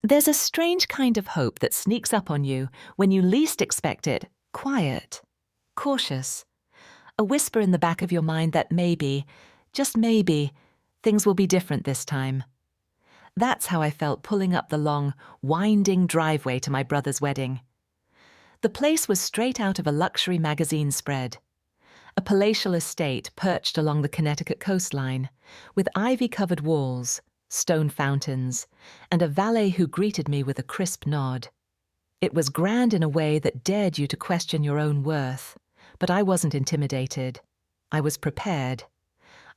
There's a strange kind of hope that sneaks up on you when you least expect it, quiet, cautious, a whisper in the back of your mind that maybe, just maybe, things will be different this time. That's how I felt pulling up the long, winding driveway to my brother's wedding. The place was straight out of a luxury magazine spread. A palatial estate perched along the Connecticut coastline, with ivy-covered walls, stone fountains, and a valet who greeted me with a crisp nod. It was grand in a way that dared you to question your own worth, but I wasn't intimidated. I was prepared.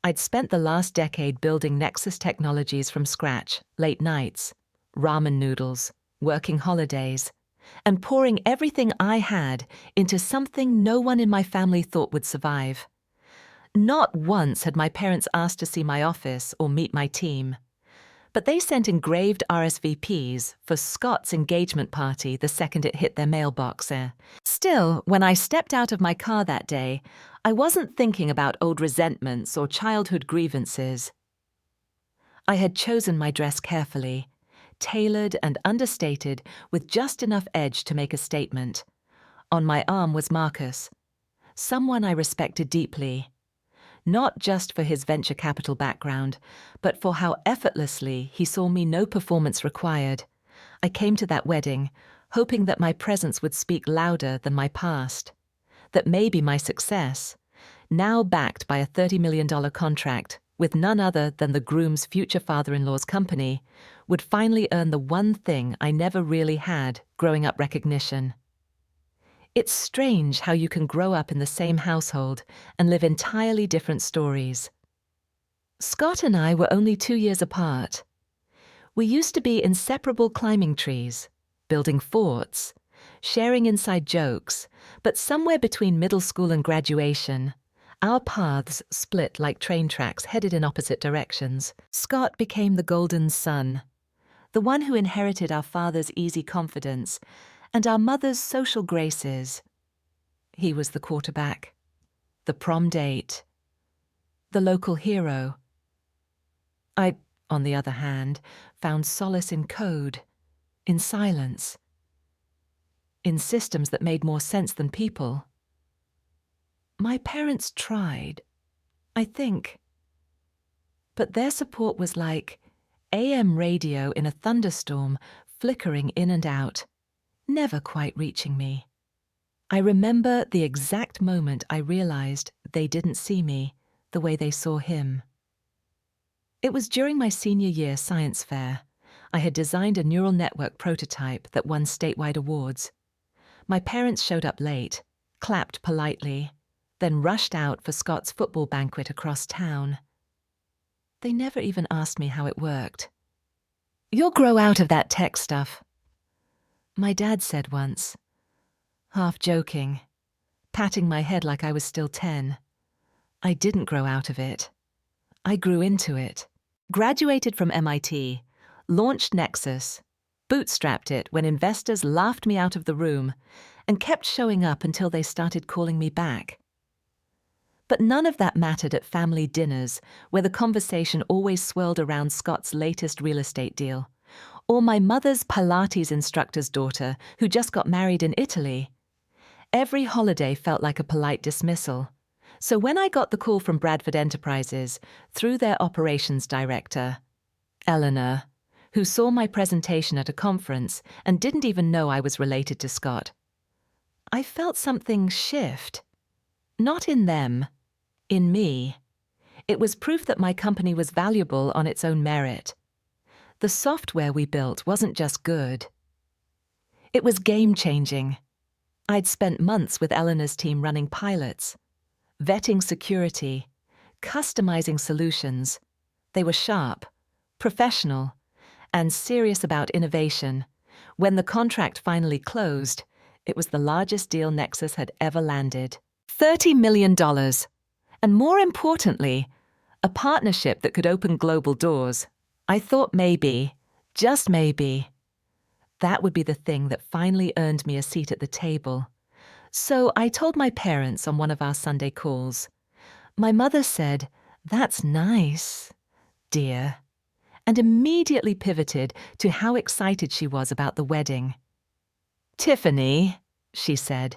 I'd spent the last decade building Nexus technologies from scratch, late nights, ramen noodles, working holidays, and pouring everything I had into something no one in my family thought would survive. Not once had my parents asked to see my office or meet my team, but they sent engraved RSVPs for Scott's engagement party the second it hit their mailbox. Still, when I stepped out of my car that day, I wasn't thinking about old resentments or childhood grievances. I had chosen my dress carefully, tailored and understated with just enough edge to make a statement. On my arm was Marcus, someone I respected deeply, not just for his venture capital background, but for how effortlessly he saw me no performance required. I came to that wedding, hoping that my presence would speak louder than my past, that maybe my success, now backed by a $30 million contract with none other than the groom's future father-in-law's company, would finally earn the one thing I never really had growing up: recognition. It's strange how you can grow up in the same household and live entirely different stories. Scott and I were only 2 years apart. We used to be inseparable climbing trees, building forts, sharing inside jokes, but somewhere between middle school and graduation, our paths split like train tracks headed in opposite directions. Scott became the golden son, the one who inherited our father's easy confidence and our mother's social graces. He was the quarterback, the prom date, the local hero. I, on the other hand, found solace in code, in silence, in systems that made more sense than people. My parents tried, I think, but their support was like AM radio in a thunderstorm, flickering in and out, never quite reaching me. I remember the exact moment I realized they didn't see me the way they saw him. It was during my senior year science fair. I had designed a neural network prototype that won statewide awards. My parents showed up late, clapped politely, then rushed out for Scott's football banquet across town. They never even asked me how it worked. "You'll grow out of that tech stuff," my dad said once, half joking, patting my head like I was still 10. I didn't grow out of it. I grew into it. Graduated from MIT, launched Nexus, bootstrapped it when investors laughed me out of the room, and kept showing up until they started calling me back. But none of that mattered at family dinners, where the conversation always swirled around Scott's latest real estate deal, or my mother's Pilates instructor's daughter who just got married in Italy. Every holiday felt like a polite dismissal. So when I got the call from Bradford Enterprises through their operations director, Eleanor, who saw my presentation at a conference and didn't even know I was related to Scott, I felt something shift. Not in them, in me. It was proof that my company was valuable on its own merit. The software we built wasn't just good. It was game-changing. I'd spent months with Eleanor's team running pilots, vetting security, customizing solutions. They were sharp, professional, and serious about innovation. When the contract finally closed, it was the largest deal Nexus had ever landed. $30 million. And more importantly, a partnership that could open global doors. I thought maybe, just maybe, that would be the thing that finally earned me a seat at the table. So I told my parents on one of our Sunday calls. My mother said, "That's nice, dear," and immediately pivoted to how excited she was about the wedding. Tiffany, she said,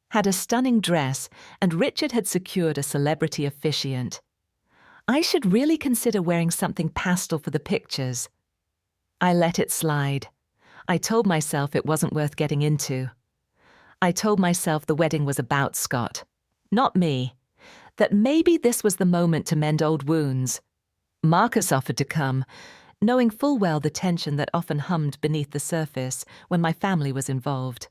had a stunning dress, and Richard had secured a celebrity officiant. I should really consider wearing something pastel for the pictures. I let it slide. I told myself it wasn't worth getting into. I told myself the wedding was about Scott, not me, that maybe this was the moment to mend old wounds. Marcus offered to come, knowing full well the tension that often hummed beneath the surface when my family was involved.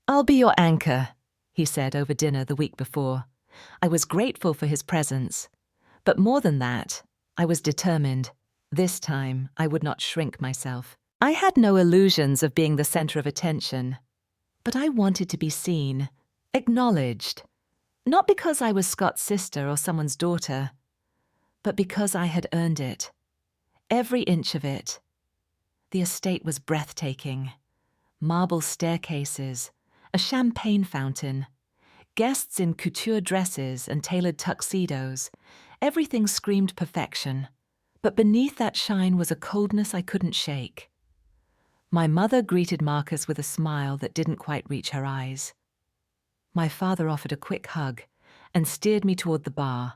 "I'll be your anchor," he said over dinner the week before. I was grateful for his presence. But more than that, I was determined. This time, I would not shrink myself. I had no illusions of being the center of attention. But I wanted to be seen, acknowledged. Not because I was Scott's sister or someone's daughter, but because I had earned it. Every inch of it. The estate was breathtaking. Marble staircases, a champagne fountain, guests in couture dresses and tailored tuxedos. Everything screamed perfection, but beneath that shine was a coldness I couldn't shake. My mother greeted Marcus with a smile that didn't quite reach her eyes. My father offered a quick hug and steered me toward the bar,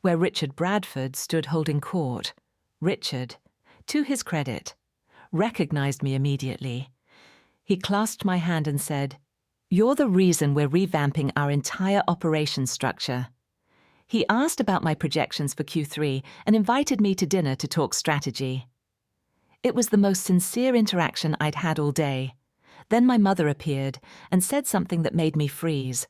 where Richard Bradford stood holding court. Richard, to his credit, recognized me immediately. He clasped my hand and said, "You're the reason we're revamping our entire operations structure." He asked about my projections for Q3 and invited me to dinner to talk strategy. It was the most sincere interaction I'd had all day. Then my mother appeared and said something that made me freeze.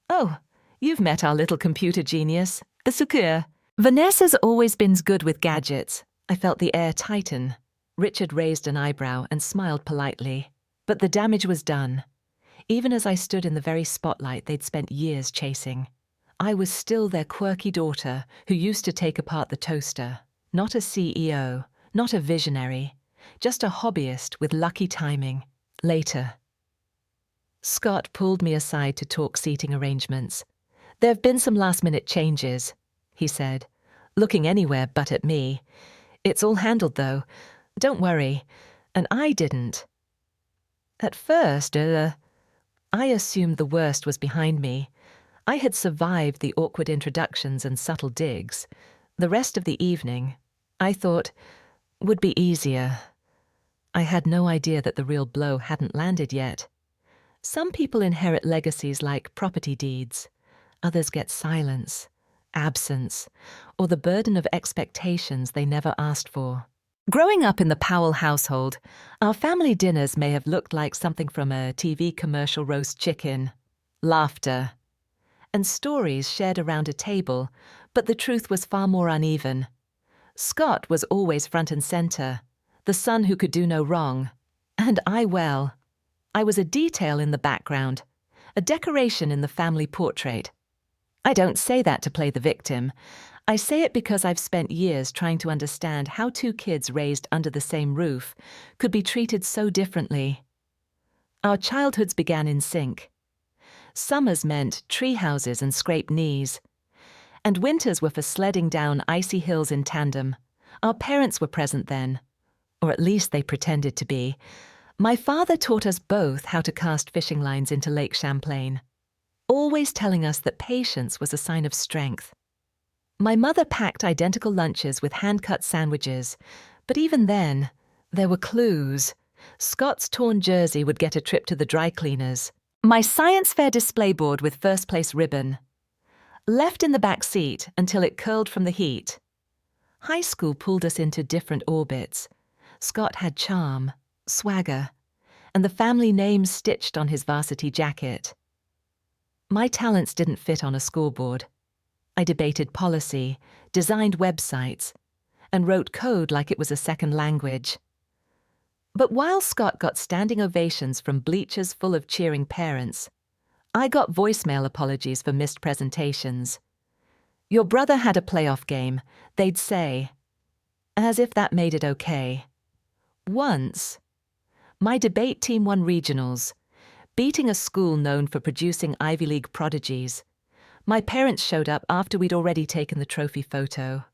"Oh, you've met our little computer genius, the Sukur. Vanessa's always been good with gadgets." I felt the air tighten. Richard raised an eyebrow and smiled politely. But the damage was done. Even as I stood in the very spotlight they'd spent years chasing. I was still their quirky daughter who used to take apart the toaster. Not a CEO, not a visionary, just a hobbyist with lucky timing. Later. Scott pulled me aside to talk seating arrangements. "There have been some last-minute changes," he said, looking anywhere but at me. "It's all handled, though. Don't worry." And I didn't. At first, I assumed the worst was behind me. I had survived the awkward introductions and subtle digs. The rest of the evening, I thought, would be easier. I had no idea that the real blow hadn't landed yet. Some people inherit legacies like property deeds. Others get silence, absence, or the burden of expectations they never asked for. Growing up in the Powell household, our family dinners may have looked like something from a TV commercial roast chicken. Laughter. And stories shared around a table, but the truth was far more uneven. Scott was always front and center, the son who could do no wrong. And I was a detail in the background, a decoration in the family portrait. I don't say that to play the victim. I say it because I've spent years trying to understand how two kids raised under the same roof could be treated so differently. Our childhoods began in sync. Summers meant tree houses and scraped knees. And winters were for sledding down icy hills in tandem. Our parents were present then, or at least they pretended to be. My father taught us both how to cast fishing lines into Lake Champlain, always telling us that patience was a sign of strength. My mother packed identical lunches with hand-cut sandwiches, but even then, there were clues. Scott's torn jersey would get a trip to the dry cleaners. My science fair display board with first-place ribbon. Left in the back seat until it curled from the heat. High school pulled us into different orbits. Scott had charm, swagger, and the family name stitched on his varsity jacket. My talents didn't fit on a scoreboard. I debated policy, designed websites, and wrote code like it was a second language. But while Scott got standing ovations from bleachers full of cheering parents, I got voicemail apologies for missed presentations. "Your brother had a playoff game," they'd say, as if that made it okay. Once, my debate team won regionals, beating a school known for producing Ivy League prodigies. My parents showed up after we'd already taken the trophy photo.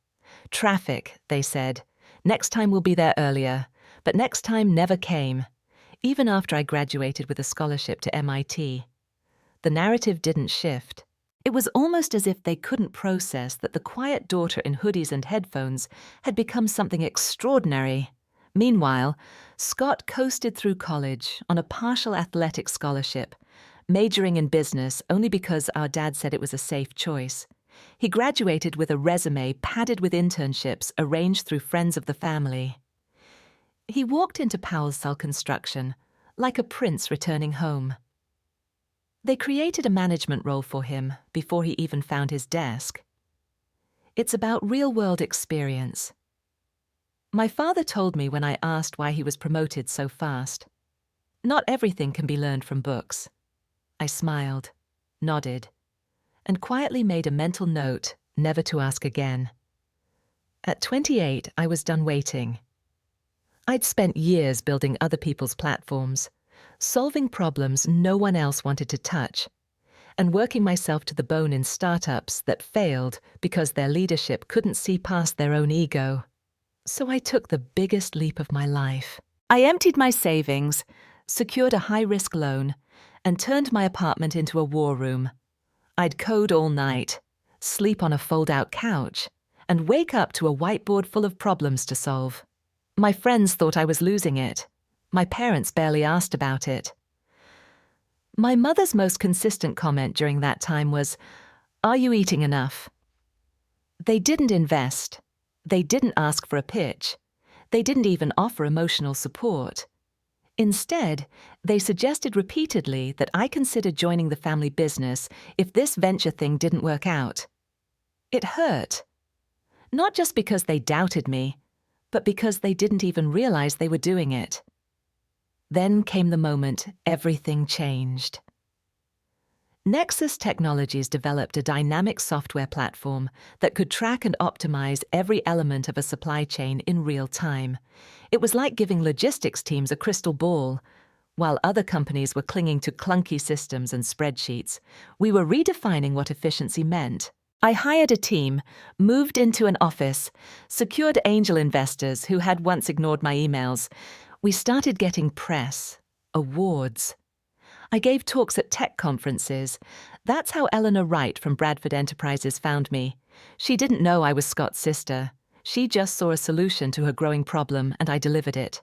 "Traffic," they said. Next time we'll be there earlier, but next time never came, even after I graduated with a scholarship to MIT. The narrative didn't shift. It was almost as if they couldn't process that the quiet daughter in hoodies and headphones had become something extraordinary. Meanwhile, Scott coasted through college on a partial athletic scholarship, majoring in business only because our dad said it was a safe choice. He graduated with a resume padded with internships arranged through friends of the family. He walked into Powell's Cell Construction like a prince returning home. They created a management role for him before he even found his desk. It's about real-world experience. My father told me when I asked why he was promoted so fast. Not everything can be learned from books. I smiled, nodded, and quietly made a mental note never to ask again. At 28, I was done waiting. I'd spent years building other people's platforms, solving problems no one else wanted to touch, and working myself to the bone in startups that failed because their leadership couldn't see past their own ego. So I took the biggest leap of my life. I emptied my savings, secured a high-risk loan, and turned my apartment into a war room. I'd code all night, sleep on a fold-out couch, and wake up to a whiteboard full of problems to solve. My friends thought I was losing it. My parents barely asked about it. My mother's most consistent comment during that time was, "Are you eating enough?" They didn't invest. They didn't ask for a pitch. They didn't even offer emotional support. Instead, they suggested repeatedly that I consider joining the family business if this venture thing didn't work out. It hurt. Not just because they doubted me, but because they didn't even realize they were doing it. Then came the moment everything changed. Nexus Technologies developed a dynamic software platform that could track and optimize every element of a supply chain in real time. It was like giving logistics teams a crystal ball. While other companies were clinging to clunky systems and spreadsheets, we were redefining what efficiency meant. I hired a team, moved into an office, secured angel investors who had once ignored my emails. We started getting press, awards. I gave talks at tech conferences. That's how Eleanor Wright from Bradford Enterprises found me. She didn't know I was Scott's sister. She just saw a solution to her growing problem, and I delivered it.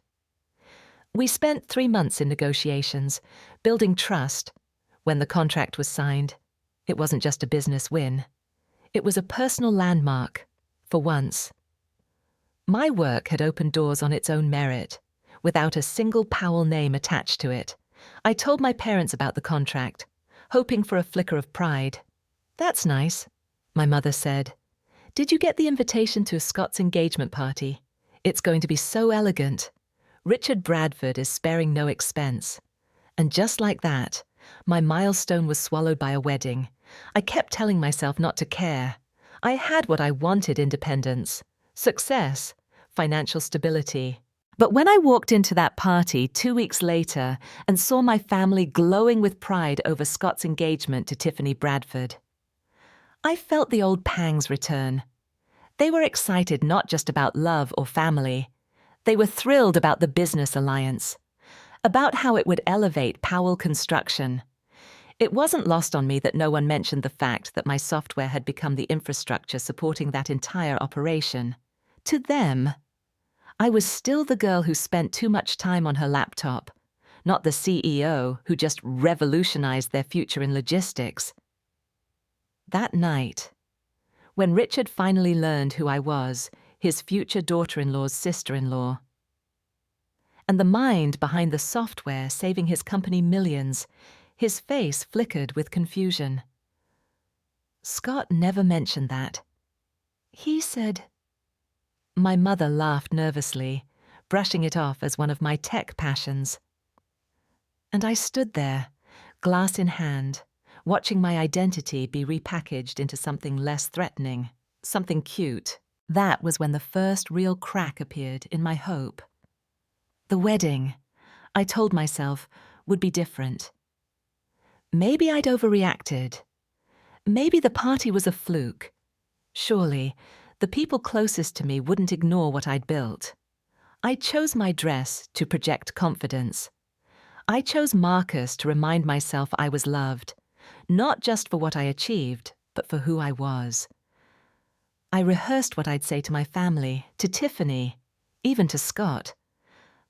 We spent 3 months in negotiations, building trust. When the contract was signed, it wasn't just a business win. It was a personal landmark, for once. My work had opened doors on its own merit, without a single Powell name attached to it. I told my parents about the contract, hoping for a flicker of pride. "That's nice," my mother said. "Did you get the invitation to Scott's engagement party? It's going to be so elegant. Richard Bradford is sparing no expense." And just like that, my milestone was swallowed by a wedding. I kept telling myself not to care. I had what I wanted: independence, success, financial stability. But when I walked into that party 2 weeks later and saw my family glowing with pride over Scott's engagement to Tiffany Bradford, I felt the old pangs return. They were excited not just about love or family. They were thrilled about the business alliance, about how it would elevate Powell Construction. It wasn't lost on me that no one mentioned the fact that my software had become the infrastructure supporting that entire operation. To them, I was still the girl who spent too much time on her laptop, not the CEO who just revolutionized their future in logistics. That night, when Richard finally learned who I was, his future daughter-in-law's sister-in-law, and the mind behind the software saving his company millions, his face flickered with confusion. Scott never mentioned that. He said... My mother laughed nervously, brushing it off as one of my tech passions. And I stood there, glass in hand, watching my identity be repackaged into something less threatening, something cute. That was when the first real crack appeared in my hope. The wedding, I told myself, would be different. Maybe I'd overreacted. Maybe the party was a fluke. Surely, The people closest to me wouldn't ignore what I'd built. I chose my dress to project confidence. I chose Marcus to remind myself I was loved, not just for what I achieved, but for who I was. I rehearsed what I'd say to my family, to Tiffany, even to Scott.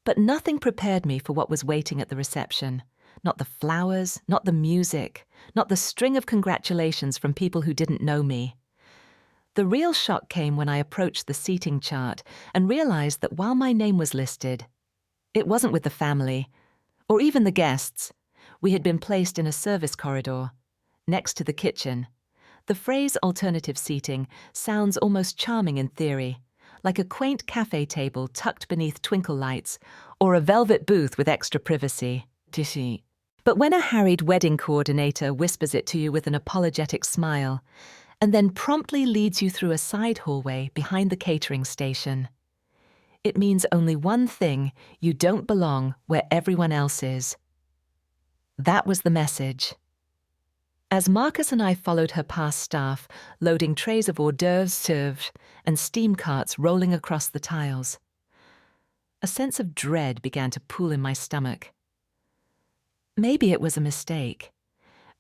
But nothing prepared me for what was waiting at the reception. Not the flowers, not the music, not the string of congratulations from people who didn't know me. The real shock came when I approached the seating chart and realized that while my name was listed, it wasn't with the family, or even the guests. We had been placed in a service corridor, next to the kitchen. The phrase alternative seating sounds almost charming in theory, like a quaint cafe table tucked beneath twinkle lights, or a velvet booth with extra privacy. But when a harried wedding coordinator whispers it to you with an apologetic smile, and then promptly leads you through a side hallway behind the catering station, it means only one thing: you don't belong where everyone else is. That was the message. As Marcus and I followed her past staff, loading trays of hors d'oeuvres served and steam carts rolling across the tiles, a sense of dread began to pool in my stomach. Maybe it was a mistake.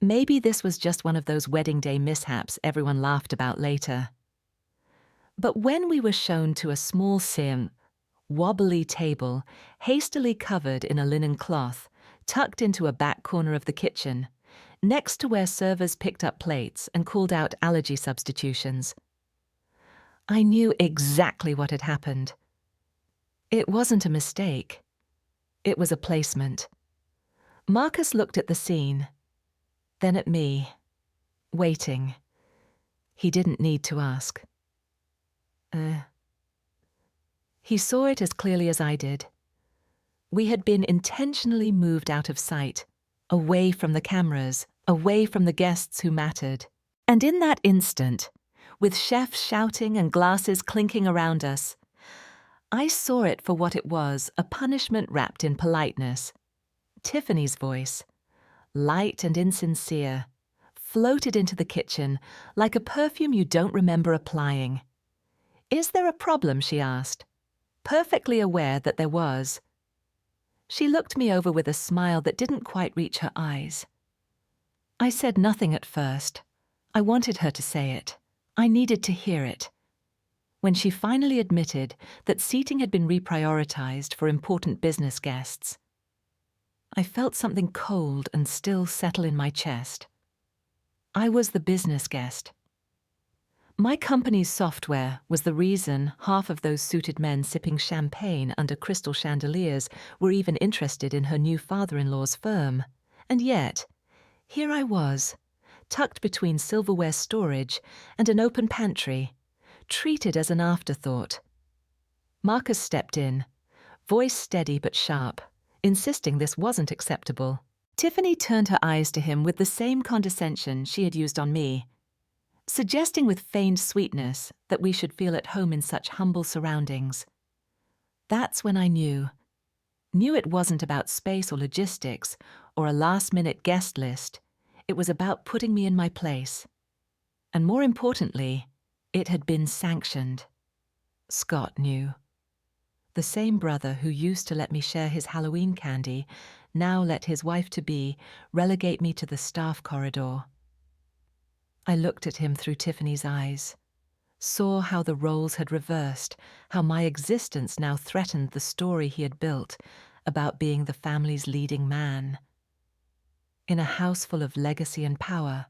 Maybe this was just one of those wedding day mishaps everyone laughed about later. But when we were shown to a small wobbly table, hastily covered in a linen cloth, tucked into a back corner of the kitchen, next to where servers picked up plates and called out allergy substitutions, I knew exactly what had happened. It wasn't a mistake. It was a placement. Marcus looked at the scene, then at me, waiting. He didn't need to ask. He saw it as clearly as I did. We had been intentionally moved out of sight, away from the cameras, away from the guests who mattered. And in that instant, with chefs shouting and glasses clinking around us, I saw it for what it was, a punishment wrapped in politeness. Tiffany's voice, light and insincere, floated into the kitchen like a perfume you don't remember applying. "Is there a problem?" she asked, perfectly aware that there was. She looked me over with a smile that didn't quite reach her eyes. I said nothing at first. I wanted her to say it. I needed to hear it. When she finally admitted that seating had been reprioritized for important business guests, I felt something cold and still settle in my chest. I was the business guest. My company's software was the reason half of those suited men sipping champagne under crystal chandeliers were even interested in her new father-in-law's firm. And yet, here I was, tucked between silverware storage and an open pantry, treated as an afterthought. Marcus stepped in, voice steady but sharp, insisting this wasn't acceptable. Tiffany turned her eyes to him with the same condescension she had used on me, suggesting with feigned sweetness that we should feel at home in such humble surroundings. That's when I knew it wasn't about space or logistics or a last-minute guest list. It was about putting me in my place. And more importantly, it had been sanctioned. Scott knew. The same brother who used to let me share his Halloween candy now let his wife-to-be relegate me to the staff corridor. I looked at him through Tiffany's eyes, saw how the roles had reversed, how my existence now threatened the story he had built about being the family's leading man. In a house full of legacy and power,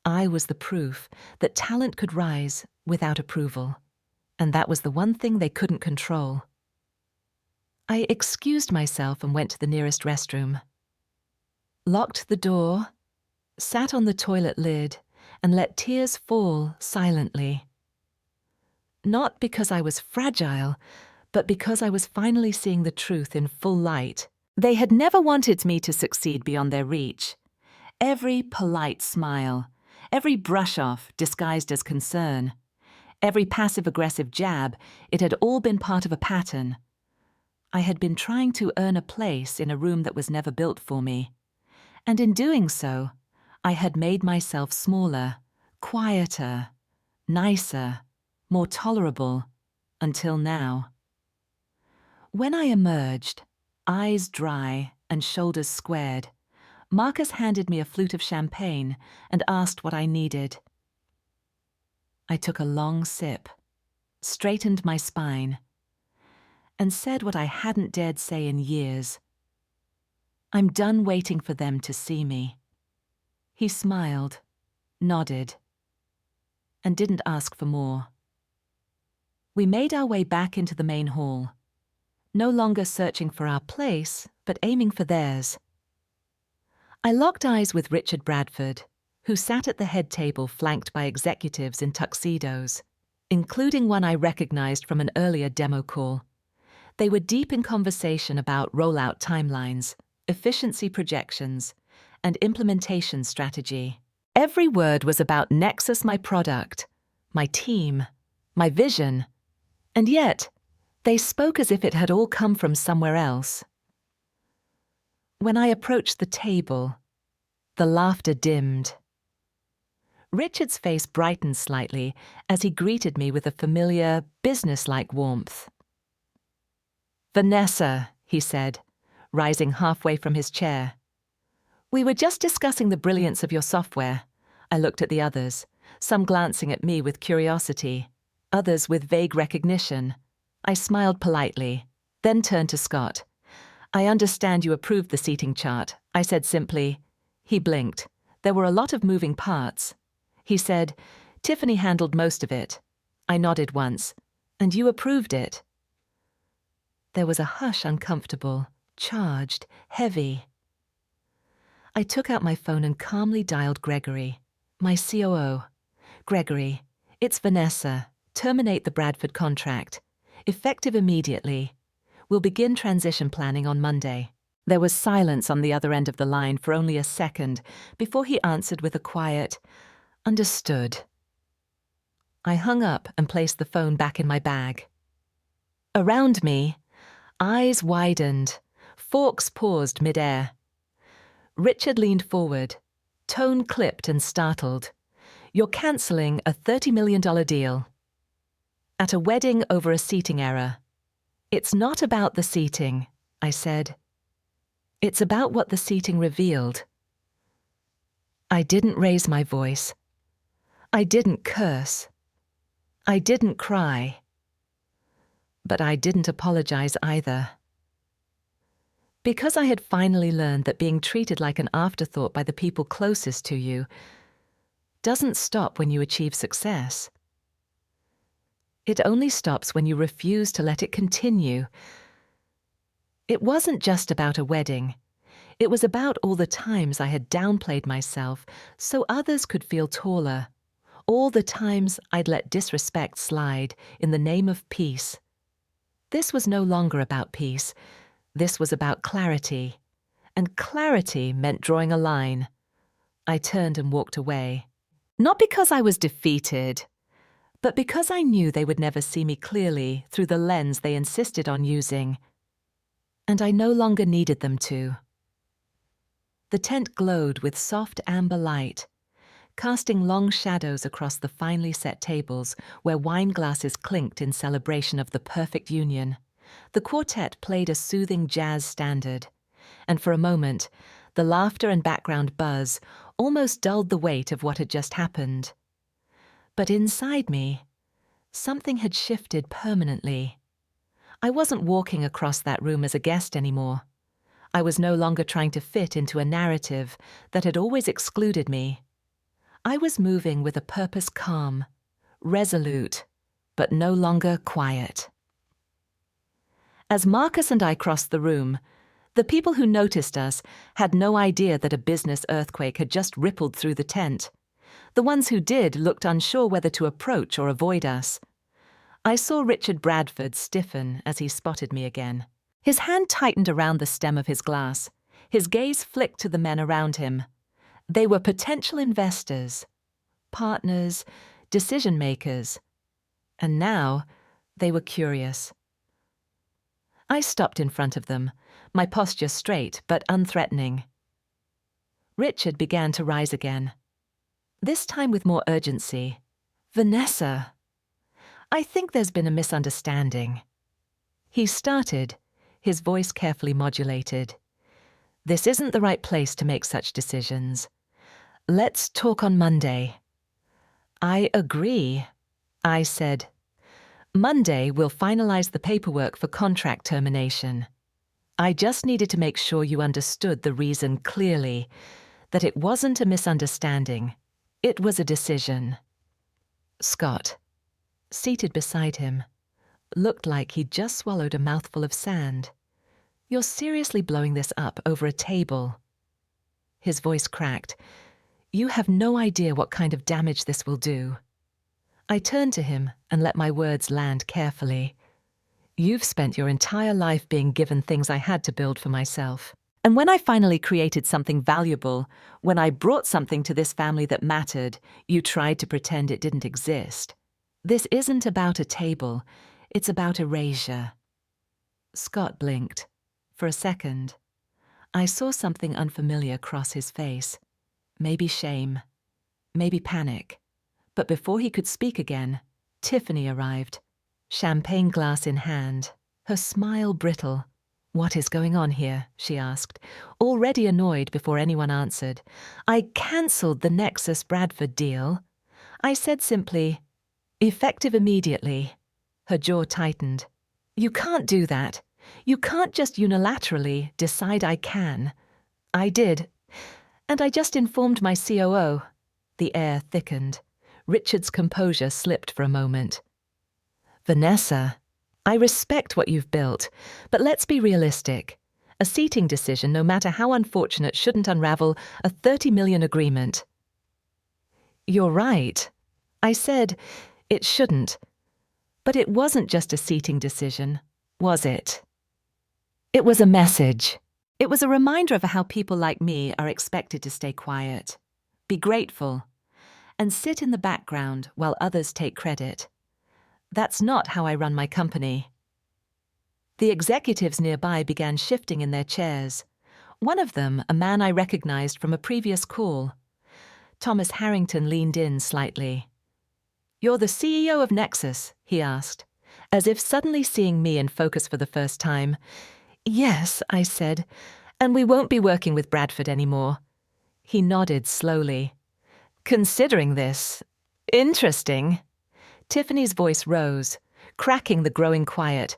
I was the proof that talent could rise without approval, and that was the one thing they couldn't control. I excused myself and went to the nearest restroom, locked the door, sat on the toilet lid, and let tears fall silently. Not because I was fragile, but because I was finally seeing the truth in full light. They had never wanted me to succeed beyond their reach. Every polite smile, every brush-off disguised as concern, every passive-aggressive jab, it had all been part of a pattern. I had been trying to earn a place in a room that was never built for me. And in doing so, I had made myself smaller, quieter, nicer, more tolerable, until now. When I emerged, eyes dry and shoulders squared, Marcus handed me a flute of champagne and asked what I needed. I took a long sip, straightened my spine, and said what I hadn't dared say in years. I'm done waiting for them to see me. He smiled, nodded, and didn't ask for more. We made our way back into the main hall, no longer searching for our place, but aiming for theirs. I locked eyes with Richard Bradford, who sat at the head table flanked by executives in tuxedos, including one I recognized from an earlier demo call. They were deep in conversation about rollout timelines, efficiency projections, and implementation strategy. Every word was about Nexus, my product, my team, my vision, and yet they spoke as if it had all come from somewhere else. When I approached the table, the laughter dimmed. Richard's face brightened slightly as he greeted me with a familiar, business-like warmth. "Vanessa," he said, rising halfway from his chair. "We were just discussing the brilliance of your software." I looked at the others, some glancing at me with curiosity, others with vague recognition. I smiled politely, then turned to Scott. "I understand you approved the seating chart," I said simply. He blinked. There were a lot of moving parts. He said, "Tiffany handled most of it." I nodded once. "And you approved it?" There was a hush, uncomfortable, charged, heavy. I took out my phone and calmly dialed Gregory, my COO. "Gregory, it's Vanessa. Terminate the Bradford contract. Effective immediately. We'll begin transition planning on Monday." There was silence on the other end of the line for only a second before he answered with a quiet, "Understood." I hung up and placed the phone back in my bag. Around me, eyes widened, forks paused midair. Richard leaned forward, tone clipped and startled. "You're cancelling a $30 million deal. At a wedding over a seating error." "It's not about the seating," I said. "It's about what the seating revealed." I didn't raise my voice. I didn't curse. I didn't cry. But I didn't apologize either. Because I had finally learned that being treated like an afterthought by the people closest to you doesn't stop when you achieve success. It only stops when you refuse to let it continue. It wasn't just about a wedding. It was about all the times I had downplayed myself so others could feel taller. All the times I'd let disrespect slide in the name of peace. This was no longer about peace. This was about clarity. And clarity meant drawing a line. I turned and walked away. Not because I was defeated, but because I knew they would never see me clearly through the lens they insisted on using. And I no longer needed them to. The tent glowed with soft amber light, casting long shadows across the finely set tables where wine glasses clinked in celebration of the perfect union. The quartet played a soothing jazz standard, and for a moment, the laughter and background buzz almost dulled the weight of what had just happened. But inside me, something had shifted permanently. I wasn't walking across that room as a guest anymore. I was no longer trying to fit into a narrative that had always excluded me. I was moving with a purpose, calm, resolute, but no longer quiet. As Marcus and I crossed the room, the people who noticed us had no idea that a business earthquake had just rippled through the tent. The ones who did looked unsure whether to approach or avoid us. I saw Richard Bradford stiffen as he spotted me again. His hand tightened around the stem of his glass. His gaze flicked to the men around him. They were potential investors, partners, decision-makers. And now they were curious. I stopped in front of them, my posture straight but unthreatening. Richard began to rise again, this time with more urgency. "Vanessa." I think there's been a misunderstanding. He started, his voice carefully modulated. This isn't the right place to make such decisions. Let's talk on Monday. I agree, I said. Monday we'll finalize the paperwork for contract termination. I just needed to make sure you understood the reason clearly, that it wasn't a misunderstanding. It was a decision. Scott, seated beside him, looked like he'd just swallowed a mouthful of sand. You're seriously blowing this up over a table. His voice cracked. You have no idea what kind of damage this will do. I turned to him and let my words land carefully. You've spent your entire life being given things I had to build for myself. And when I finally created something valuable, when I brought something to this family that mattered, you tried to pretend it didn't exist. This isn't about a table, it's about erasure. Scott blinked. For a second, I saw something unfamiliar cross his face. Maybe shame, maybe panic. But before he could speak again, Tiffany arrived, champagne glass in hand, her smile brittle. What is going on here? She asked, already annoyed before anyone answered. I cancelled the Nexus Bradford deal. I said simply, effective immediately. Her jaw tightened. You can't do that. You can't just unilaterally decide I can. I did. And I just informed my COO. The air thickened. Richard's composure slipped for a moment. Vanessa, I respect what you've built, but let's be realistic. A seating decision, no matter how unfortunate, shouldn't unravel a $30 million agreement. You're right. I said it shouldn't. But it wasn't just a seating decision, was it? It was a message. It was a reminder of how people like me are expected to stay quiet, be grateful, and sit in the background while others take credit. That's not how I run my company. The executives nearby began shifting in their chairs. One of them, a man I recognized from a previous call. Thomas Harrington leaned in slightly. You're the CEO of Nexus, he asked, as if suddenly seeing me in focus for the first time. Yes, I said, and we won't be working with Bradford anymore. He nodded slowly. Considering this, interesting. Tiffany's voice rose, cracking the growing quiet.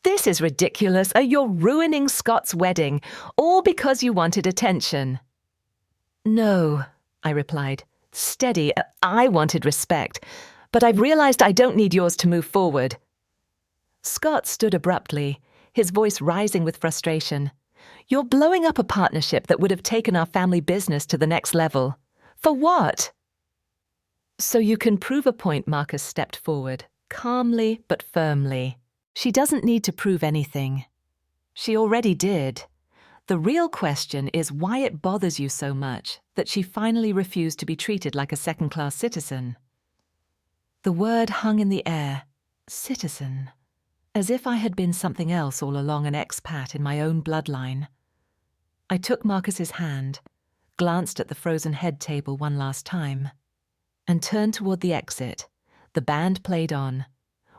This is ridiculous. You're ruining Scott's wedding, all because you wanted attention. No, I replied. Steady, I wanted respect, but I've realized I don't need yours to move forward. Scott stood abruptly, his voice rising with frustration. You're blowing up a partnership that would have taken our family business to the next level. For what? So you can prove a point. Marcus stepped forward, calmly but firmly. She doesn't need to prove anything. She already did. The real question is why it bothers you so much that she finally refused to be treated like a second-class citizen. The word hung in the air, citizen, as if I had been something else all along, an expat in my own bloodline. I took Marcus's hand, glanced at the frozen head table one last time, and turned toward the exit. The band played on.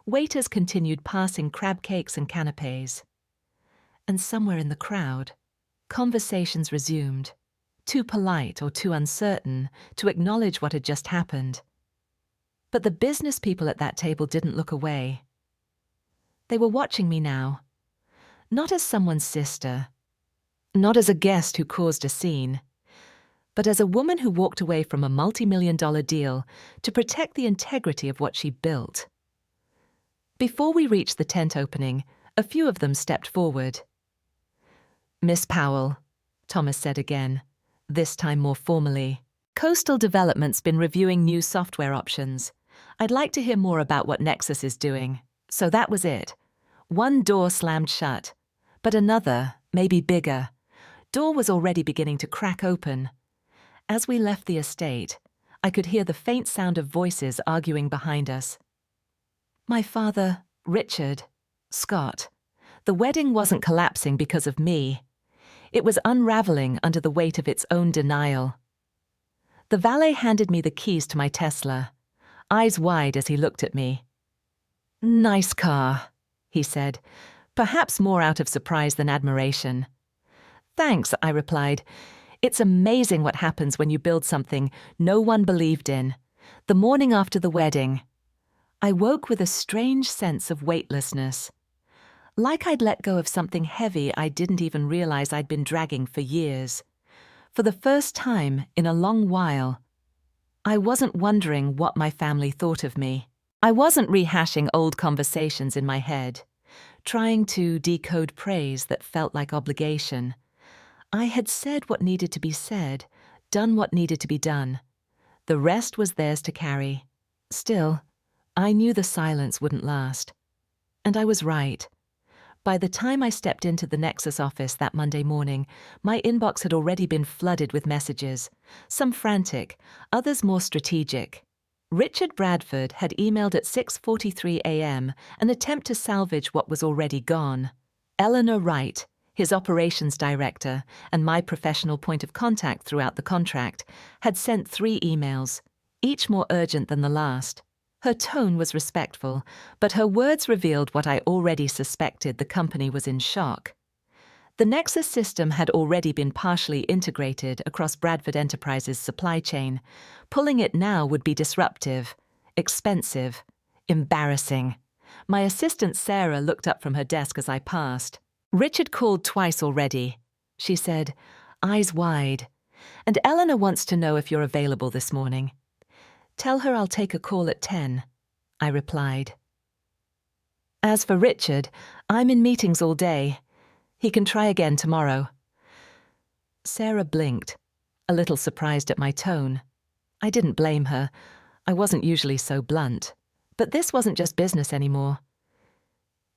Waiters continued passing crab cakes and canapes. And somewhere in the crowd, conversations resumed, too polite or too uncertain to acknowledge what had just happened. But the business people at that table didn't look away. They were watching me now, not as someone's sister, not as a guest who caused a scene, but as a woman who walked away from a multi-million-dollar deal to protect the integrity of what she built. Before we reached the tent opening, a few of them stepped forward. Miss Powell, Thomas said again, this time more formally. Coastal Development's been reviewing new software options. I'd like to hear more about what Nexus is doing. So that was it. One door slammed shut, but another, maybe bigger. Door was already beginning to crack open. As we left the estate, I could hear the faint sound of voices arguing behind us. My father, Richard, Scott. The wedding wasn't collapsing because of me. It was unraveling under the weight of its own denial. The valet handed me the keys to my Tesla, eyes wide as he looked at me. "Nice car," he said, perhaps more out of surprise than admiration. "Thanks," I replied. "It's amazing what happens when you build something no one believed in." The morning after the wedding, I woke with a strange sense of weightlessness. Like I'd let go of something heavy I didn't even realize I'd been dragging for years. For the first time in a long while, I wasn't wondering what my family thought of me. I wasn't rehashing old conversations in my head, trying to decode praise that felt like obligation. I had said what needed to be said, done what needed to be done. The rest was theirs to carry. Still, I knew the silence wouldn't last. And I was right. By the time I stepped into the Nexus office that Monday morning, my inbox had already been flooded with messages, some frantic, others more strategic. Richard Bradford had emailed at 6:43 a.m. an attempt to salvage what was already gone. Eleanor Wright, his operations director and my professional point of contact throughout the contract, had sent 3 emails, each more urgent than the last. Her tone was respectful, but her words revealed what I already suspected: the company was in shock. The Nexus system had already been partially integrated across Bradford Enterprises' supply chain. Pulling it now would be disruptive, expensive, embarrassing. My assistant Sarah looked up from her desk as I passed. "Richard called twice already," she said, eyes wide. "And Eleanor wants to know if you're available this morning." "Tell her I'll take a call at 10, I replied. "As for Richard, I'm in meetings all day. He can try again tomorrow." Sarah blinked, a little surprised at my tone. I didn't blame her. I wasn't usually so blunt. But this wasn't just business anymore.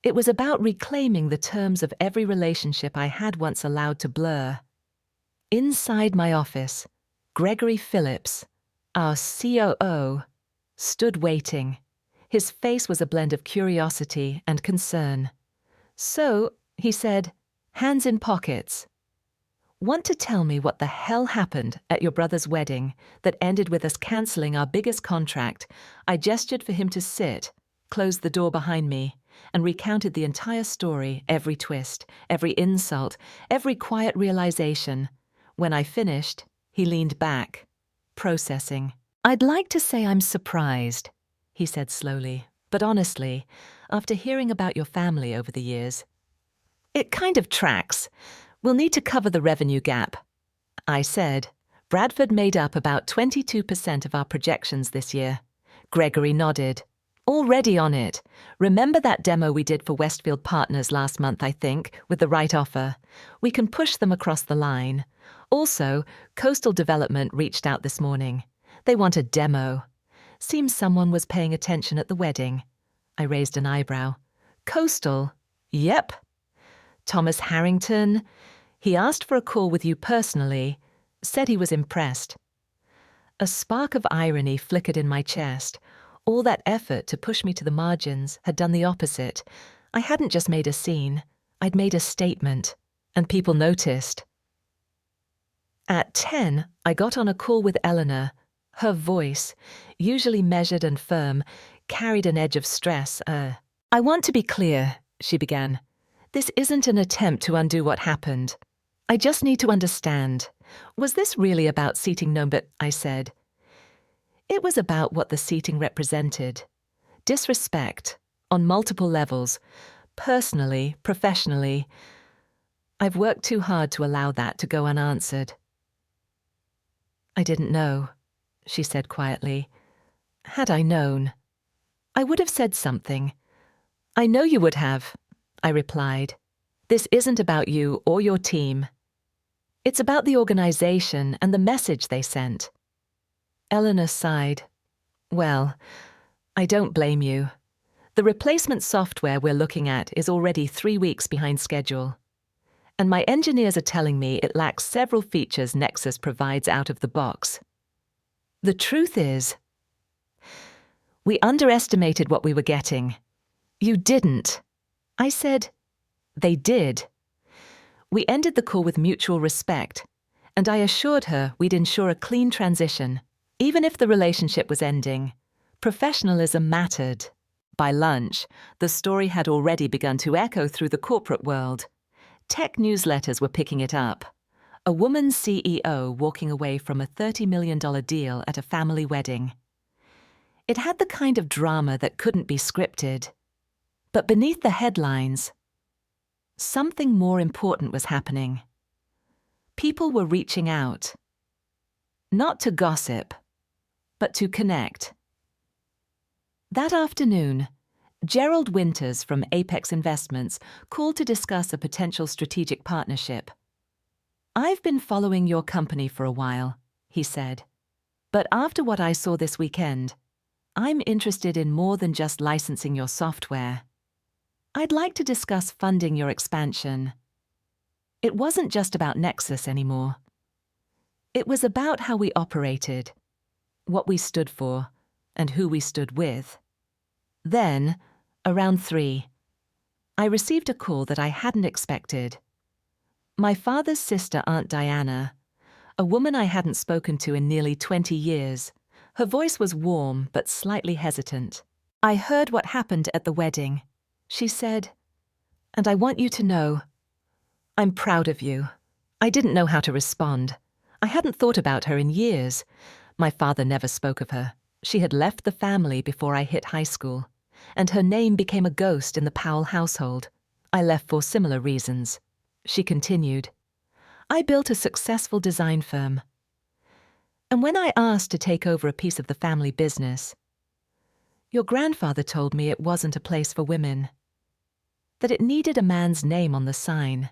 It was about reclaiming the terms of every relationship I had once allowed to blur. Inside my office, Gregory Phillips, our COO, stood waiting. His face was a blend of curiosity and concern. "So," he said, hands in pockets, "want to tell me what the hell happened at your brother's wedding that ended with us cancelling our biggest contract?" I gestured for him to sit, closed the door behind me, and recounted the entire story, every twist, every insult, every quiet realization. When I finished, he leaned back, processing. "I'd like to say I'm surprised," he said slowly, "but honestly, after hearing about your family over the years, it kind of tracks. We'll need to cover the revenue gap." I said, "Bradford made up about 22% of our projections this year." Gregory nodded. "Already on it. Remember that demo we did for Westfield Partners last month, I think, with the right offer? We can push them across the line. Also, Coastal Development reached out this morning. They want a demo. Seems someone was paying attention at the wedding." I raised an eyebrow. "Coastal?" "Yep." "Thomas Harrington? He asked for a call with you personally, said he was impressed." A spark of irony flickered in my chest. All that effort to push me to the margins had done the opposite. I hadn't just made a scene, I'd made a statement, and people noticed. At 10, I got on a call with Eleanor. Her voice, usually measured and firm, carried an edge of stress. "I want to be clear," she began. "This isn't an attempt to undo what happened. I just need to understand. Was this really about seating no but?" I said. It was about what the seating represented. Disrespect, on multiple levels. Personally, professionally. I've worked too hard to allow that to go unanswered. "I didn't know," she said quietly. "Had I known, I would have said something." "I know you would have," I replied. "This isn't about you or your team. It's about the organization and the message they sent." Eleanor sighed. "Well, I don't blame you. The replacement software we're looking at is already 3 weeks behind schedule. And my engineers are telling me it lacks several features Nexus provides out of the box. The truth is, we underestimated what we were getting." "You didn't." I said, "They did." We ended the call with mutual respect, and I assured her we'd ensure a clean transition. Even if the relationship was ending, professionalism mattered. By lunch, the story had already begun to echo through the corporate world. Tech newsletters were picking it up. A woman CEO walking away from a $30 million deal at a family wedding. It had the kind of drama that couldn't be scripted. But beneath the headlines, something more important was happening. People were reaching out. Not to gossip, but to connect. That afternoon, Gerald Winters from Apex Investments called to discuss a potential strategic partnership. "I've been following your company for a while," he said. "But after what I saw this weekend, I'm interested in more than just licensing your software. I'd like to discuss funding your expansion." It wasn't just about Nexus anymore. It was about how we operated, what we stood for, and who we stood with. Then, around 3, I received a call that I hadn't expected. My father's sister, Aunt Diana, a woman I hadn't spoken to in nearly 20 years. Her voice was warm but slightly hesitant. "I heard what happened at the wedding," she said, "and I want you to know, I'm proud of you." I didn't know how to respond. I hadn't thought about her in years. My father never spoke of her. She had left the family before I hit high school, and her name became a ghost in the Powell household. I left for similar reasons. She continued, "I built a successful design firm. And when I asked to take over a piece of the family business, your grandfather told me it wasn't a place for women, that it needed a man's name on the sign."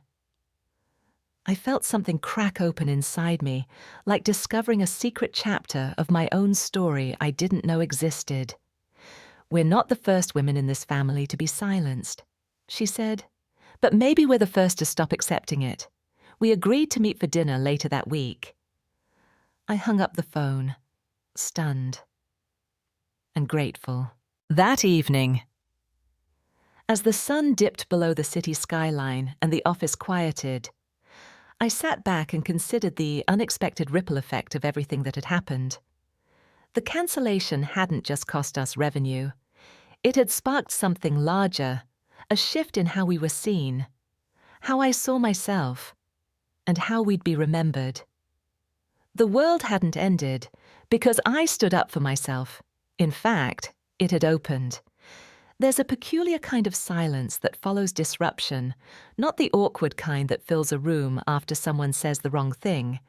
I felt something crack open inside me, like discovering a secret chapter of my own story I didn't know existed. "We're not the first women in this family to be silenced," she said, "but maybe we're the first to stop accepting it. We agreed to meet for dinner later that week." I hung up the phone, stunned and grateful. That evening, as the sun dipped below the city skyline and the office quieted, I sat back and considered the unexpected ripple effect of everything that had happened. The cancellation hadn't just cost us revenue. It had sparked something larger, a shift in how we were seen, how I saw myself, and how we'd be remembered. The world hadn't ended because I stood up for myself. In fact, it had opened. There's a peculiar kind of silence that follows disruption, not the awkward kind that fills a room after someone says the wrong thing,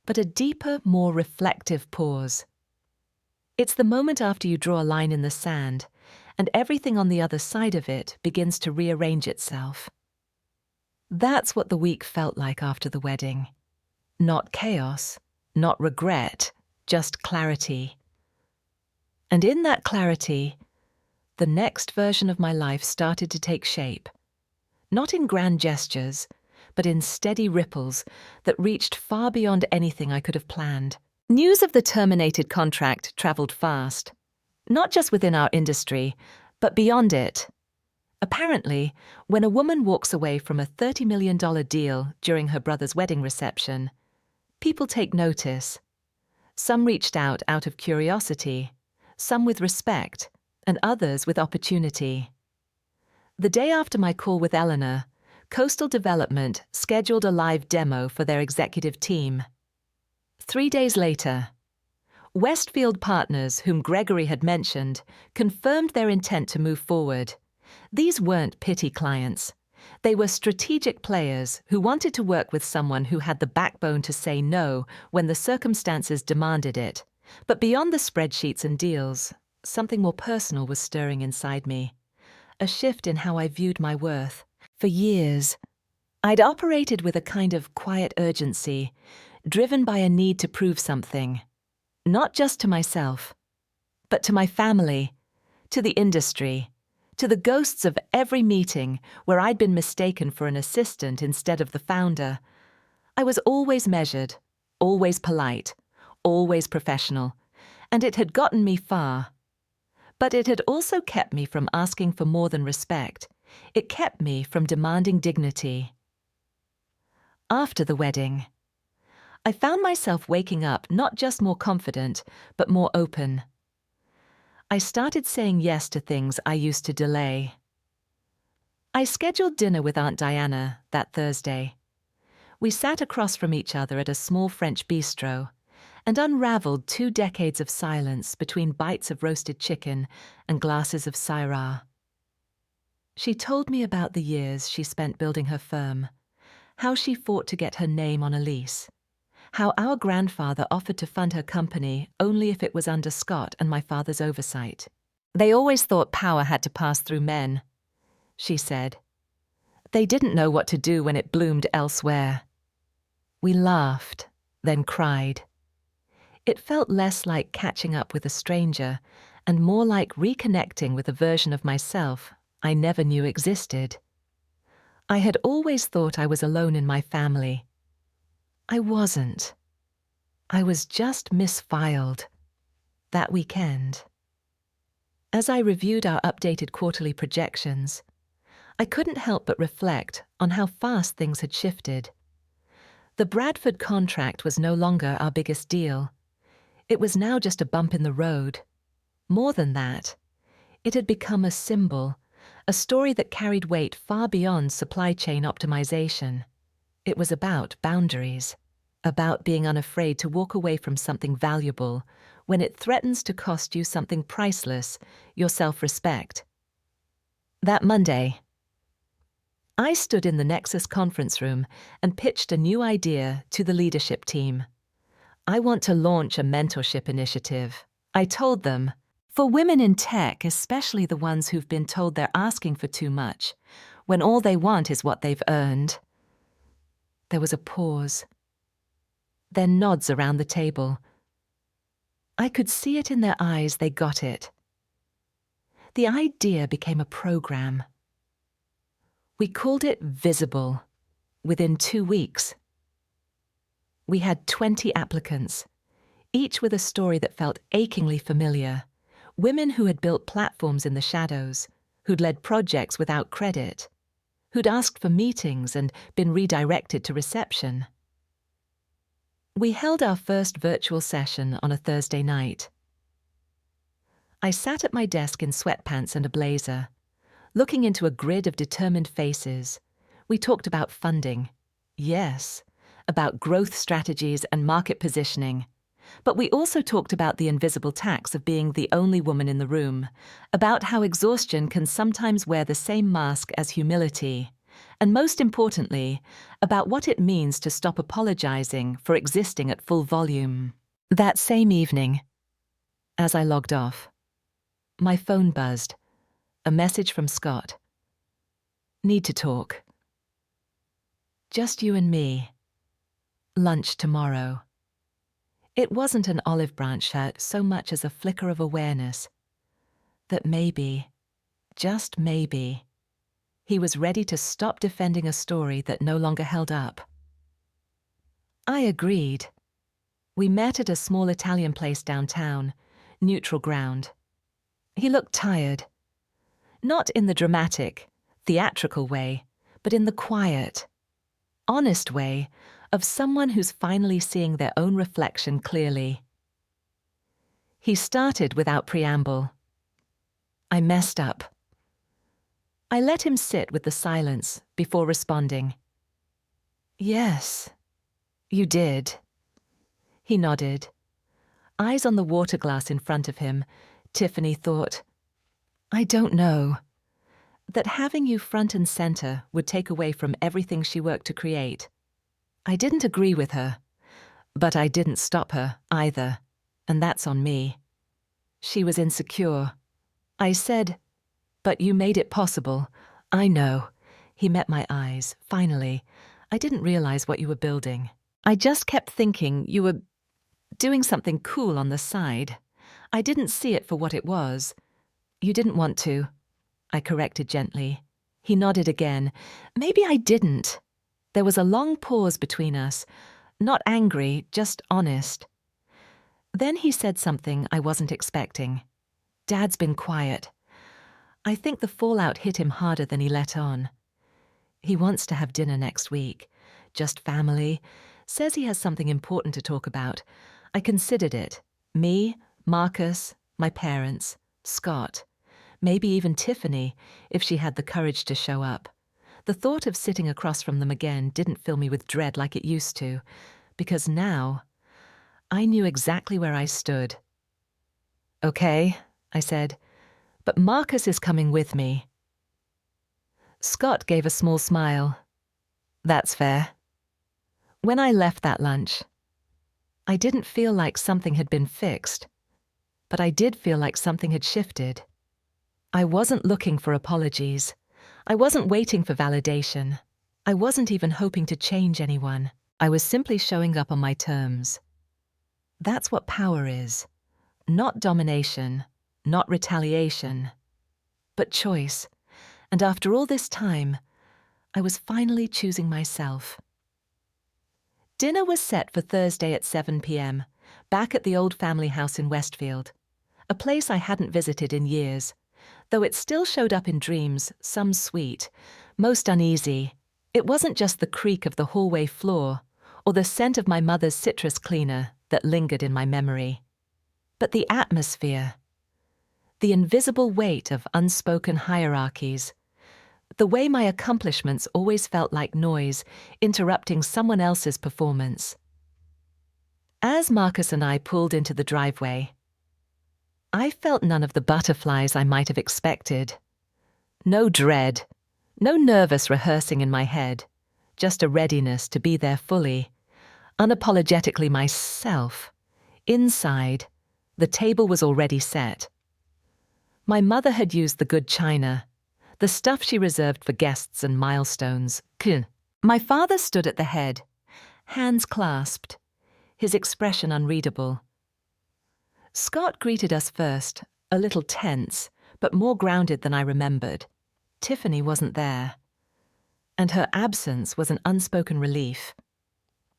but a deeper, more reflective pause. It's the moment after you draw a line in the sand, and everything on the other side of it begins to rearrange itself. That's what the week felt like after the wedding. Not chaos, not regret, just clarity. And in that clarity, the next version of my life started to take shape. Not in grand gestures, but in steady ripples that reached far beyond anything I could have planned. News of the terminated contract traveled fast, not just within our industry, but beyond it. Apparently, when a woman walks away from a $30 million deal during her brother's wedding reception, people take notice. Some reached out of curiosity, some with respect, and others with opportunity. The day after my call with Eleanor, Coastal Development scheduled a live demo for their executive team. 3 days later, Westfield Partners, whom Gregory had mentioned, confirmed their intent to move forward. These weren't pity clients. They were strategic players who wanted to work with someone who had the backbone to say no when the circumstances demanded it. But beyond the spreadsheets and deals, something more personal was stirring inside me. A shift in how I viewed my worth. For years, I'd operated with a kind of quiet urgency, driven by a need to prove something. Not just to myself, but to my family, to the industry, to the ghosts of every meeting where I'd been mistaken for an assistant instead of the founder. I was always measured, always polite, always professional, and it had gotten me far. But it had also kept me from asking for more than respect. It kept me from demanding dignity. After the wedding, I found myself waking up not just more confident, but more open. I started saying yes to things I used to delay. I scheduled dinner with Aunt Diana that Thursday. We sat across from each other at a small French bistro and unraveled 2 decades of silence between bites of roasted chicken and glasses of Syrah. She told me about the years she spent building her firm, how she fought to get her name on a lease, how our grandfather offered to fund her company only if it was under Scott and my father's oversight. They always thought power had to pass through men, she said. They didn't know what to do when it bloomed elsewhere. We laughed, then cried. It felt less like catching up with a stranger and more like reconnecting with a version of myself I never knew existed. I had always thought I was alone in my family. I wasn't. I was just misfiled. That weekend. As I reviewed our updated quarterly projections, I couldn't help but reflect on how fast things had shifted. The Bradford contract was no longer our biggest deal. It was now just a bump in the road. More than that, it had become a symbol, a story that carried weight far beyond supply chain optimization. It was about boundaries, about being unafraid to walk away from something valuable when it threatens to cost you something priceless, your self-respect. That Monday, I stood in the Nexus conference room and pitched a new idea to the leadership team. I want to launch a mentorship initiative. I told them, for women in tech, especially the ones who've been told they're asking for too much, when all they want is what they've earned. There was a pause. Then nods around the table. I could see it in their eyes, they got it. The idea became a program. We called it Visible. Within 2 weeks, we had 20 applicants, each with a story that felt achingly familiar. Women who had built platforms in the shadows, who'd led projects without credit, who'd asked for meetings and been redirected to reception. We held our first virtual session on a Thursday night. I sat at my desk in sweatpants and a blazer, looking into a grid of determined faces. We talked about funding. Yes, about growth strategies and market positioning. But we also talked about the invisible tax of being the only woman in the room, about how exhaustion can sometimes wear the same mask as humility, and most importantly, about what it means to stop apologizing for existing at full volume. That same evening, as I logged off, my phone buzzed. A message from Scott. Need to talk. Just you and me. Lunch tomorrow. It wasn't an olive branch shirt so much as a flicker of awareness that maybe, just maybe, he was ready to stop defending a story that no longer held up. I agreed. We met at a small Italian place downtown, neutral ground. He looked tired. Not in the dramatic, theatrical way, but in the quiet, honest way of someone who's finally seeing their own reflection clearly. He started without preamble. I messed up. I let him sit with the silence before responding. Yes, you did. He nodded. Eyes on the water glass in front of him, Tiffany thought, I don't know. That having you front and center would take away from everything she worked to create. I didn't agree with her, but I didn't stop her either, and that's on me. She was insecure. I said, but you made it possible. I know. He met my eyes. Finally, I didn't realize what you were building. I just kept thinking you were doing something cool on the side. I didn't see it for what it was. You didn't want to, I corrected gently. He nodded again. Maybe I didn't. There was a long pause between us, not angry, just honest. Then he said something I wasn't expecting. Dad's been quiet. I think the fallout hit him harder than he let on. He wants to have dinner next week. Just family. Says he has something important to talk about. I considered it. Me, Marcus, my parents, Scott, maybe even Tiffany, if she had the courage to show up. The thought of sitting across from them again didn't fill me with dread like it used to, because now I knew exactly where I stood. "Okay," I said, "but Marcus is coming with me." Scott gave a small smile. "That's fair." When I left that lunch, I didn't feel like something had been fixed, but I did feel like something had shifted. I wasn't looking for apologies. I wasn't waiting for validation. I wasn't even hoping to change anyone. I was simply showing up on my terms. That's what power is. Not domination, not retaliation, but choice. And after all this time, I was finally choosing myself. Dinner was set for Thursday at 7 p.m., back at the old family house in Westfield, a place I hadn't visited in years, though it still showed up in dreams, some sweet, most uneasy. It wasn't just the creak of the hallway floor or the scent of my mother's citrus cleaner that lingered in my memory, but the atmosphere, the invisible weight of unspoken hierarchies, the way my accomplishments always felt like noise, interrupting someone else's performance. As Marcus and I pulled into the driveway, I felt none of the butterflies I might have expected. No dread, no nervous rehearsing in my head, just a readiness to be there fully, unapologetically myself. Inside, the table was already set. My mother had used the good china, the stuff she reserved for guests and milestones. My father stood at the head, hands clasped, his expression unreadable. Scott greeted us first, a little tense, but more grounded than I remembered. Tiffany wasn't there, and her absence was an unspoken relief.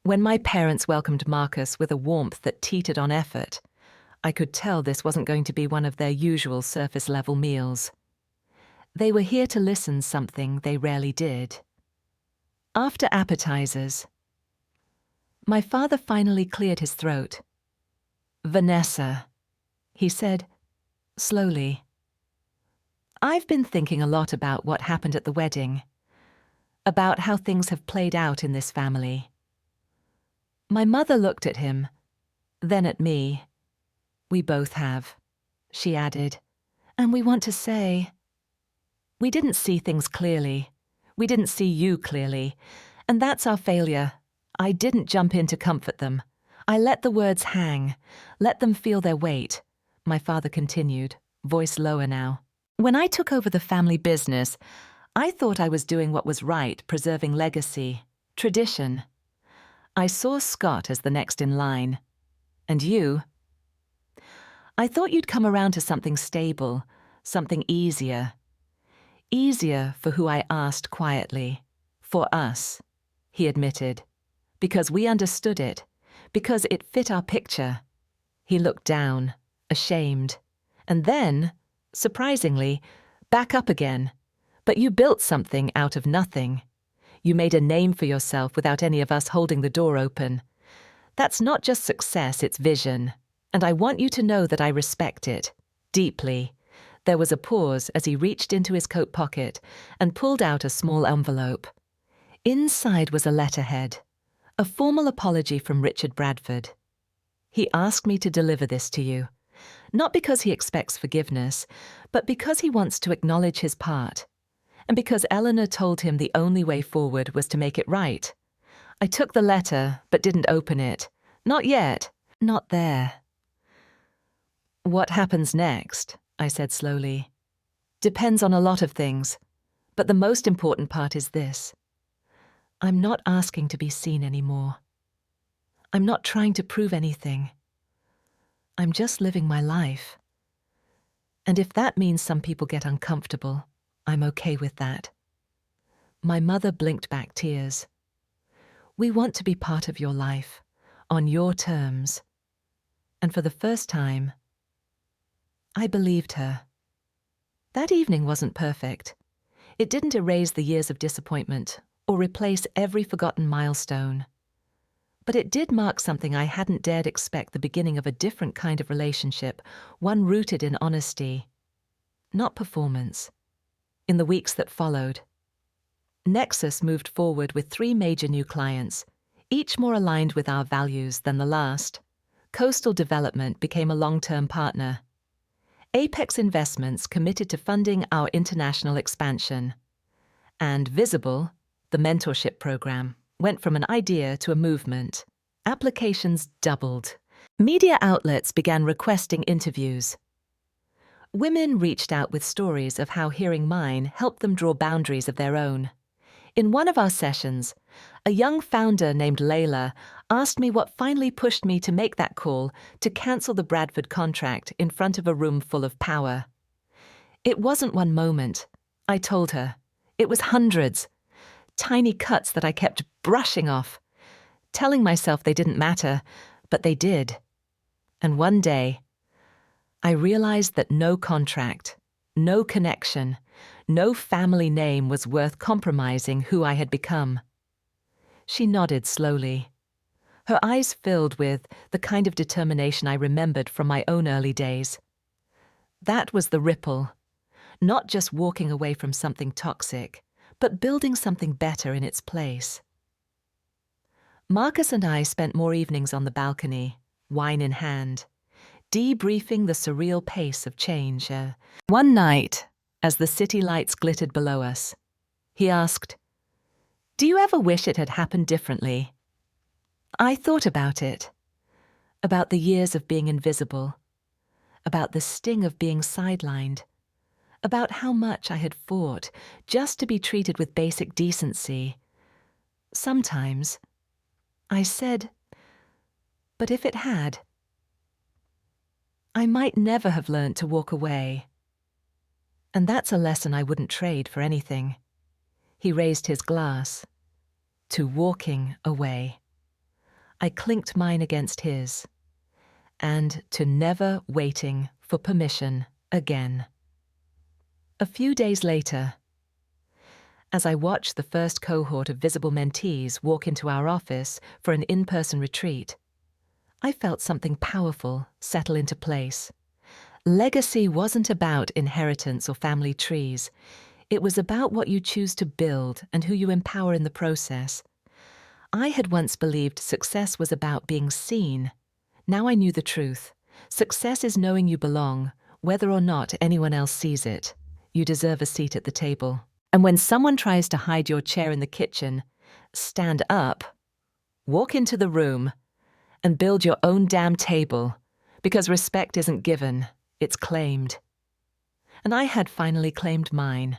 When my parents welcomed Marcus with a warmth that teetered on effort, I could tell this wasn't going to be one of their usual surface-level meals. They were here to listen, something they rarely did. After appetizers, my father finally cleared his throat. "Vanessa," he said, slowly. "I've been thinking a lot about what happened at the wedding, about how things have played out in this family." My mother looked at him, then at me. "We both have," she added, "and we want to say, we didn't see things clearly. We didn't see you clearly. And that's our failure. I didn't jump in to comfort them. I let the words hang, let them feel their weight," my father continued, voice lower now. "When I took over the family business, I thought I was doing what was right, preserving legacy, tradition. I saw Scott as the next in line. And you? I thought you'd come around to something stable, something easier. Easier for who I asked quietly. For us," he admitted. "Because we understood it. Because it fit our picture." He looked down, ashamed. And then, surprisingly, back up again. "But you built something out of nothing. You made a name for yourself without any of us holding the door open. That's not just success, it's vision. And I want you to know that I respect it. Deeply." There was a pause as he reached into his coat pocket and pulled out a small envelope. Inside was a letterhead, a formal apology from Richard Bradford. "He asked me to deliver this to you, not because he expects forgiveness, but because he wants to acknowledge his part, and because Eleanor told him the only way forward was to make it right. I took the letter, but didn't open it. Not yet. Not there." "What happens next?" I said slowly. "Depends on a lot of things, but the most important part is this. I'm not asking to be seen anymore. I'm not trying to prove anything. I'm just living my life. And if that means some people get uncomfortable, I'm okay with that." My mother blinked back tears. "We want to be part of your life, on your terms." And for the first time, I believed her. That evening wasn't perfect. It didn't erase the years of disappointment or replace every forgotten milestone. But it did mark something I hadn't dared expect, the beginning of a different kind of relationship, one rooted in honesty, not performance. In the weeks that followed, Nexus moved forward with 3 major new clients, each more aligned with our values than the last. Coastal Development became a long-term partner. Apex Investments committed to funding our international expansion. And Visible, the mentorship program, went from an idea to a movement. Applications doubled. Media outlets began requesting interviews. Women reached out with stories of how hearing mine helped them draw boundaries of their own. In one of our sessions, a young founder named Layla asked me what finally pushed me to make that call to cancel the Bradford contract in front of a room full of power. It wasn't one moment, I told her. It was hundreds. Tiny cuts that I kept brushing off, telling myself they didn't matter, but they did. And one day, I realized that no contract, no connection, no family name was worth compromising who I had become. She nodded slowly. Her eyes filled with the kind of determination I remembered from my own early days. That was the ripple, not just walking away from something toxic, but building something better in its place. Marcus and I spent more evenings on the balcony, wine in hand, debriefing the surreal pace of change. One night, as the city lights glittered below us, he asked, "Do you ever wish it had happened differently?" I thought about it, about the years of being invisible, about the sting of being sidelined, about how much I had fought just to be treated with basic decency. Sometimes, I said, but if it had, I might never have learned to walk away. And that's a lesson I wouldn't trade for anything. He raised his glass. To walking away. I clinked mine against his. And to never waiting for permission again. A few days later, as I watched the first cohort of Visible mentees walk into our office for an in-person retreat, I felt something powerful settle into place. Legacy wasn't about inheritance or family trees. It was about what you choose to build and who you empower in the process. I had once believed success was about being seen. Now I knew the truth. Success is knowing you belong, whether or not anyone else sees it. You deserve a seat at the table. And when someone tries to hide your chair in the kitchen, stand up, walk into the room, and build your own damn table, because respect isn't given, it's claimed. And I had finally claimed mine.